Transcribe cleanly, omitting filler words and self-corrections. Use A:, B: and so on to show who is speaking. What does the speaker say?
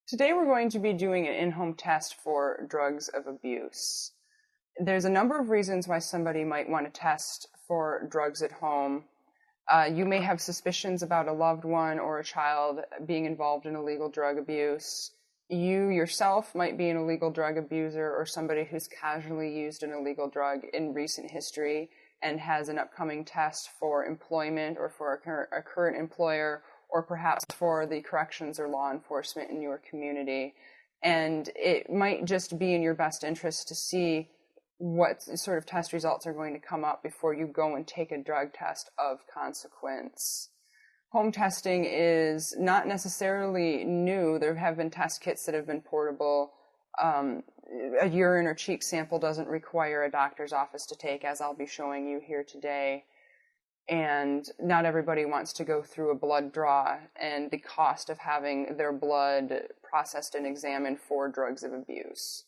A: Today we're going to be doing an in-home test for drugs of abuse. There's a number of reasons why somebody might want to test for drugs at home. You may have suspicions about a loved one or a child being involved in illegal drug abuse. You yourself might be an illegal drug abuser or somebody who's casually used an illegal drug in recent history and has an upcoming test for employment or for a current employer, or perhaps for the corrections or law enforcement in your community. And it might just be in your best interest to see what sort of test results are going to come up before you go and take a drug test of consequence. Home testing is not necessarily new. There have been test kits that have been portable. A urine or cheek sample doesn't require a doctor's office to take, as I'll be showing you here today. And not everybody wants to go through a blood draw and the cost of having their blood processed and examined for drugs of abuse.